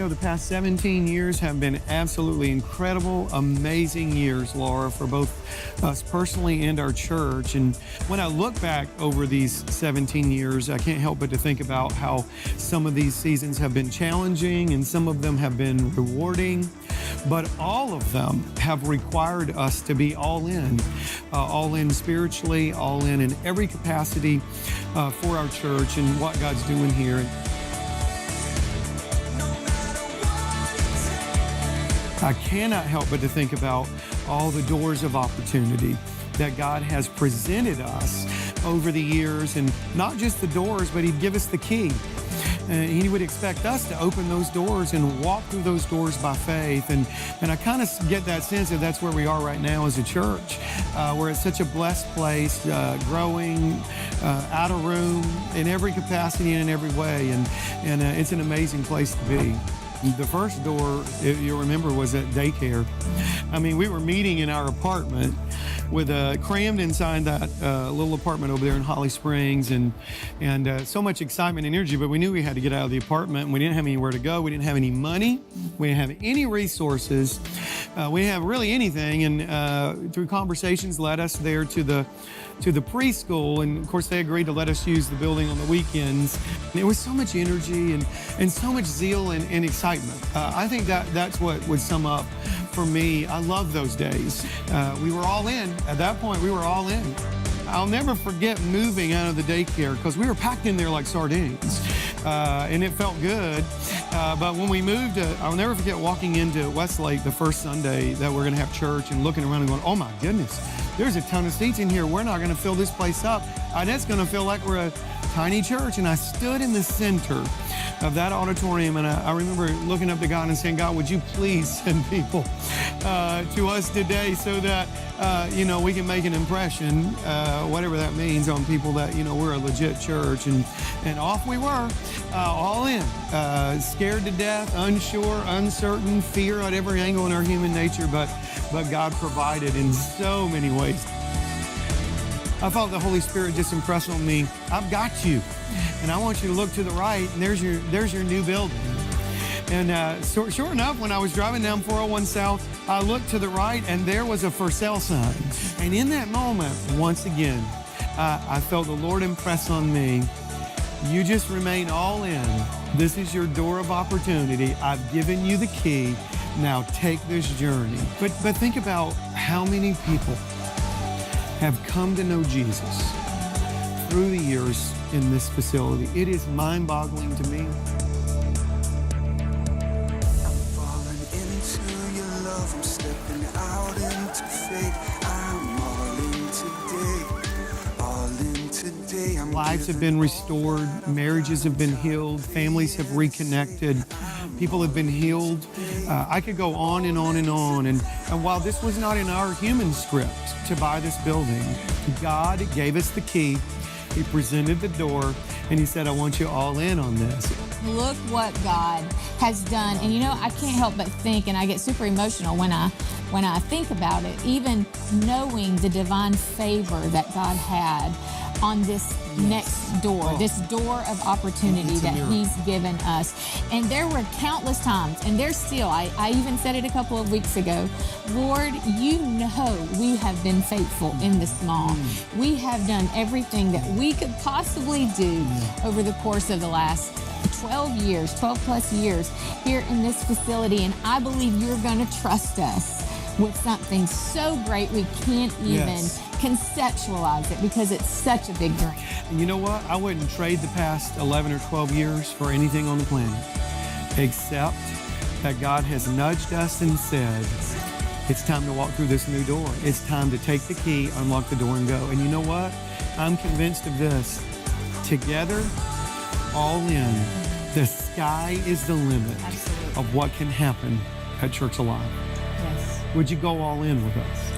know, the past 17 years have been absolutely incredible, amazing years, Laura, for both us personally and our church. And when I look back over these 17 years, I can't help but to think about how some of these seasons have been challenging and some of them have been rewarding. But all of them have required us to be all in spiritually, all in every capacity for our church and what God's doing here. I cannot help but to think about all the doors of opportunity that God has presented us over the years, and not just the doors, but He'd give us the key. He would expect us to open those doors and walk through those doors by faith. And I kind of get that sense that that's where we are right now as a church. We're at such a blessed place, growing, out of room in every capacity and in every way. And it's an amazing place to be. The first door, if you'll remember, was at daycare. I mean, we were meeting in our apartment with crammed inside that little apartment over there in Holly Springs, and so much excitement and energy, but we knew we had to get out of the apartment, and we didn't have anywhere to go. We didn't have any money. We didn't have any resources. We didn't have really anything, and through conversations led us there to the preschool, and of course they agreed to let us use the building on the weekends. And it was so much energy and so much zeal and excitement. I think that's what would sum up for me. I love those days. We were all in. At that point, we were all in. I'll never forget moving out of the daycare because we were packed in there like sardines. And it felt good. But when we moved, I'll never forget walking into Westlake the first Sunday that we're going to have church and looking around and going, oh my goodness, there's a ton of seats in here. We're not going to fill this place up. And it's going to feel like we're a tiny church. And I stood in the center of that auditorium, and I remember looking up to God and saying, God, would you please send people to us today so that, we can make an impression, whatever that means, on people that, we're a legit church. And off we were, all in, scared to death, unsure, uncertain, fear at every angle in our human nature, but God provided in so many ways. I felt the Holy Spirit just impress on me, I've got you. And I want you to look to the right, and there's your new building. And sure enough, when I was driving down 401 South, I looked to the right, and there was a for sale sign. And in that moment, once again, I felt the Lord impress on me, you just remain all in. This is your door of opportunity. I've given you the key. Now take this journey. But think about how many people have come to know Jesus through the years in this facility. It is mind-boggling to me. I'm falling into your love. I'm stepping out into faith. I'm all in today. Lives have been restored, marriages have been healed, families have reconnected, people have been healed. I could go on and on and on. And while this was not in our human script to buy this building, God gave us the key. He presented the door, and He said, I want you all in on this. Look what God has done. And I can't help but think, and I get super emotional when I think about it, even knowing the divine favor that God had on this next door, this door of opportunity that He's given us. And there were countless times, and there's still, I even said it a couple of weeks ago, Lord, we have been faithful in the small. We have done everything that we could possibly do over the course of the last 12 plus years here in this facility. And I believe you're going to trust us with something so great we can't even conceptualize it, because it's such a big dream. And you know what? I wouldn't trade the past 11 or 12 years for anything on the planet, except that God has nudged us and said, it's time to walk through this new door. It's time to take the key, unlock the door, and go. And you know what? I'm convinced of this. Together, all in, the sky is the limit of what can happen at Church Alive. Yes. Would you go all in with us?